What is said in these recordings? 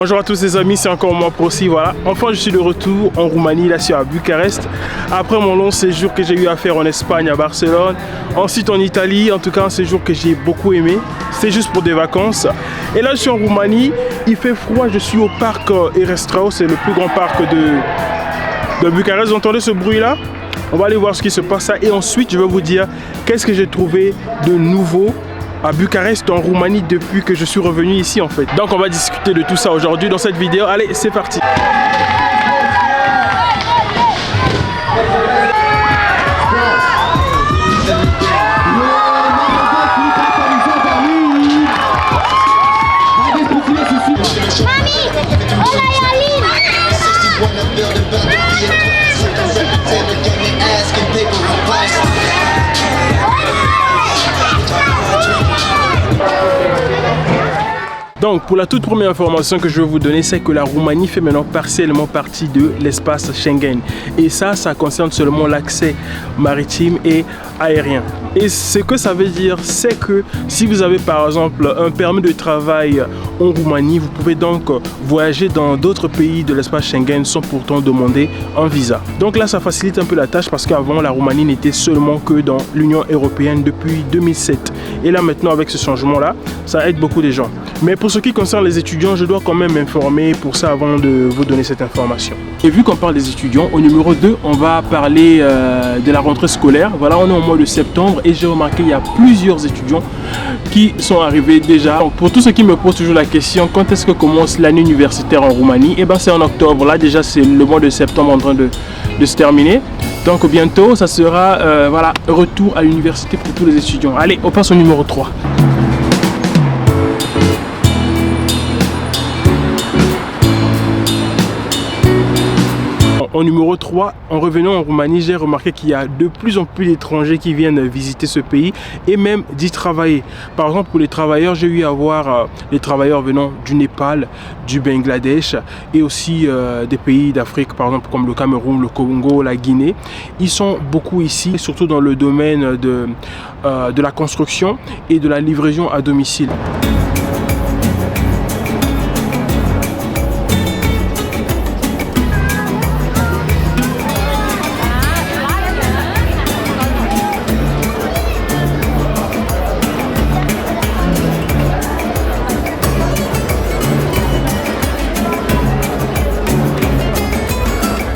Bonjour à tous les amis, c'est encore moi Procy, voilà. Enfin je suis de retour en Roumanie, là je suis à Bucarest. Après mon long séjour que j'ai eu à faire en Espagne, à Barcelone, ensuite en Italie, en tout cas un séjour que j'ai beaucoup aimé. C'était juste pour des vacances. Et là je suis en Roumanie, il fait froid, je suis au parc Erăstrău, c'est le plus grand parc de Bucarest. Vous entendez ce bruit là? On va aller voir ce qui se passe là et ensuite je vais vous dire qu'est-ce que j'ai trouvé de nouveau à Bucarest en Roumanie depuis que je suis revenu ici en fait. Donc on va discuter de tout ça aujourd'hui dans cette vidéo. Allez, c'est parti. Donc pour la toute première information que je vais vous donner, c'est que la Roumanie fait maintenant partiellement partie de l'espace Schengen. Et ça concerne seulement l'accès maritime et aérien. Et ce que ça veut dire, c'est que si vous avez par exemple un permis de travail en Roumanie, vous pouvez donc voyager dans d'autres pays de l'espace Schengen sans pourtant demander un visa. Donc là, ça facilite un peu la tâche parce qu'avant, la Roumanie n'était seulement que dans l'Union européenne depuis 2007. Et là maintenant, avec ce changement-là, ça aide beaucoup de gens. Mais pour ce qui concerne les étudiants, je dois quand même m'informer pour ça avant de vous donner cette information. Et vu qu'on parle des étudiants, au numéro 2, on va parler de la rentrée scolaire. Voilà, on est au mois de septembre et j'ai remarqué qu'il y a plusieurs étudiants qui sont arrivés déjà. Donc, pour tous ceux qui me posent toujours la question, quand est-ce que commence l'année universitaire en Roumanie? Et bien c'est en octobre. Là déjà c'est le mois de septembre en train de se terminer. Donc bientôt ça sera voilà, retour à l'université pour tous les étudiants. Allez, on passe au numéro 3. En numéro 3, en revenant en Roumanie, j'ai remarqué qu'il y a de plus en plus d'étrangers qui viennent visiter ce pays et même d'y travailler. Par exemple, pour les travailleurs, j'ai eu à voir les travailleurs venant du Népal, du Bangladesh et aussi des pays d'Afrique, par exemple comme le Cameroun, le Congo, la Guinée. Ils sont beaucoup ici, surtout dans le domaine de la construction et de la livraison à domicile.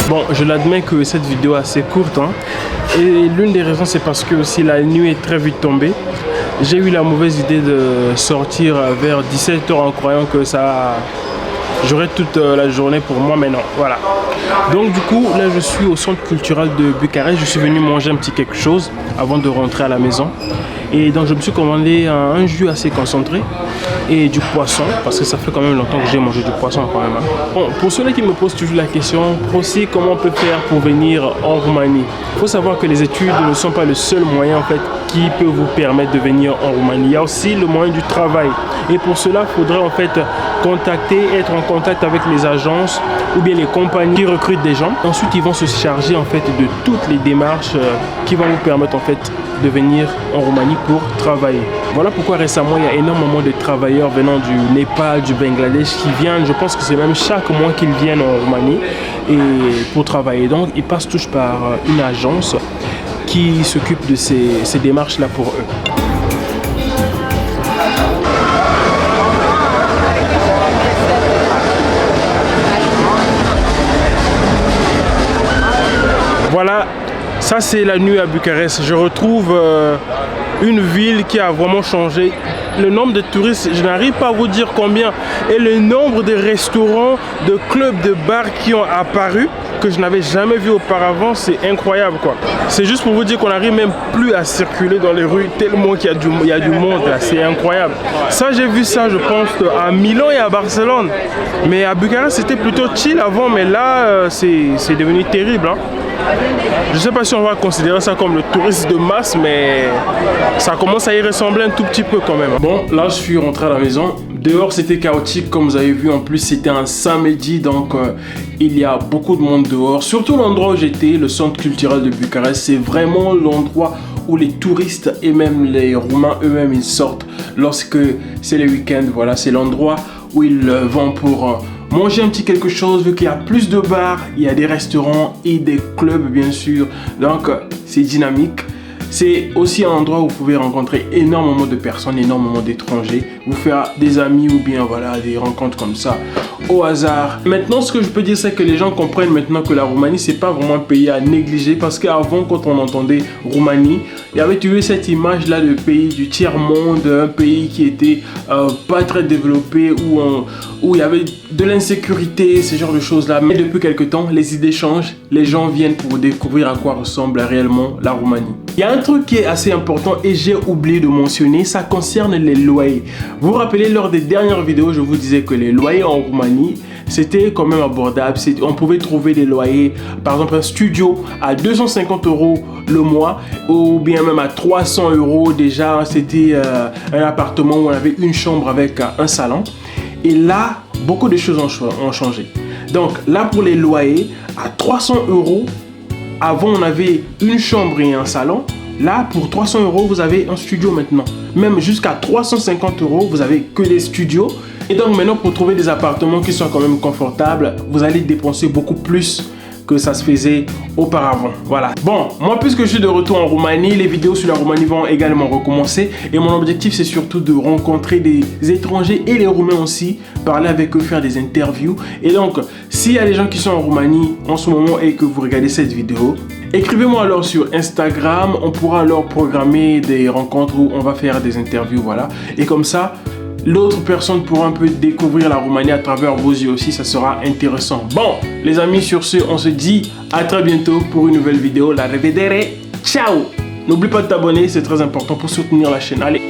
Bon, je l'admets que cette vidéo est assez courte hein, et l'une des raisons c'est parce que aussi la nuit est très vite tombée. J'ai eu la mauvaise idée de sortir vers 17 h en croyant que j'aurais toute la journée pour moi, mais non, voilà. Donc du coup, là je suis au centre culturel de Bucarest, je suis venu manger un petit quelque chose avant de rentrer à la maison. Et donc je me suis commandé un jus assez concentré et du poisson, parce que ça fait quand même longtemps que j'ai mangé du poisson quand même. Bon, pour ceux qui me posent toujours la question, Procy, comment on peut faire pour venir en Roumanie? Il faut savoir que les études ne sont pas le seul moyen en fait qui peut vous permettre de venir en Roumanie. Il y a aussi le moyen du travail. Et pour cela, il faudrait en fait être en contact avec les agences ou bien les compagnies qui recrutent des gens. Ensuite, ils vont se charger en fait de toutes les démarches qui vont vous permettre en fait de venir en Roumanie pour travailler. Voilà pourquoi récemment il y a énormément de travailleurs venant du Népal, du Bangladesh qui viennent, je pense que c'est même chaque mois qu'ils viennent en Roumanie et pour travailler. Donc ils passent tous par une agence qui s'occupe de ces démarches là pour eux. Voilà, ça c'est la nuit à Bucarest. Je retrouve une ville qui a vraiment changé. Le nombre de touristes, je n'arrive pas à vous dire combien. Et le nombre de restaurants, de clubs, de bars qui ont apparu, que je n'avais jamais vu auparavant, c'est incroyable quoi. C'est juste pour vous dire qu'on n'arrive même plus à circuler dans les rues tellement qu'il y a du monde là, c'est incroyable. Ça j'ai vu ça je pense à Milan et à Barcelone. Mais à Bucarest c'était plutôt chill avant, mais là c'est devenu terrible hein. Je ne sais pas si on va considérer ça comme le tourisme de masse, mais ça commence à y ressembler un tout petit peu quand même. Bon, là je suis rentré à la maison. Dehors c'était chaotique comme vous avez vu, en plus c'était un samedi donc il y a beaucoup de monde dehors. Surtout l'endroit où j'étais, le centre culturel de Bucarest, c'est vraiment l'endroit où les touristes et même les Roumains eux-mêmes ils sortent lorsque c'est les week-ends. Voilà, c'est l'endroit où ils vont pour manger un petit quelque chose, vu qu'il y a plus de bars, il y a des restaurants et des clubs bien sûr. Donc c'est dynamique. C'est aussi un endroit où vous pouvez rencontrer énormément de personnes, énormément d'étrangers, vous faire des amis ou bien voilà des rencontres comme ça au hasard. Maintenant, ce que je peux dire, c'est que les gens comprennent maintenant que la Roumanie, c'est pas vraiment un pays à négliger, parce qu'avant, quand on entendait Roumanie, il y avait toujours cette image là de pays du tiers-monde, un pays qui était pas très développé, où il y avait de l'insécurité, ce genre de choses là. Mais depuis quelques temps, les idées changent, les gens viennent pour découvrir à quoi ressemble réellement la Roumanie. Il y a un truc qui est assez important et j'ai oublié de mentionner, ça concerne les loyers. Vous vous rappelez, lors des dernières vidéos, je vous disais que les loyers en Roumanie, c'était quand même abordable. On pouvait trouver des loyers, par exemple un studio à 250 € le mois, ou bien même à 300 € déjà. C'était un appartement où on avait une chambre avec un salon. Et là, beaucoup de choses ont changé. Donc là, pour les loyers, à 300 €, avant on avait une chambre et un salon. Là, pour 300 €, vous avez un studio maintenant. Même jusqu'à 350 €, vous avez que des studios. Et donc maintenant, pour trouver des appartements qui sont quand même confortables, vous allez dépenser beaucoup plus que ça se faisait auparavant. Voilà. Bon, moi puisque je suis de retour en Roumanie, les vidéos sur la Roumanie vont également recommencer. Et mon objectif, c'est surtout de rencontrer des étrangers et les Roumains aussi, parler avec eux, faire des interviews. Et donc, s'il y a des gens qui sont en Roumanie en ce moment et que vous regardez cette vidéo, écrivez-moi alors sur Instagram. On pourra alors programmer des rencontres où on va faire des interviews, voilà. Et comme ça, l'autre personne pourra un peu découvrir la Roumanie à travers vos yeux aussi, ça sera intéressant. Bon, les amis, sur ce, on se dit à très bientôt pour une nouvelle vidéo. La revedere, ciao! N'oublie pas de t'abonner, c'est très important pour soutenir la chaîne. Allez!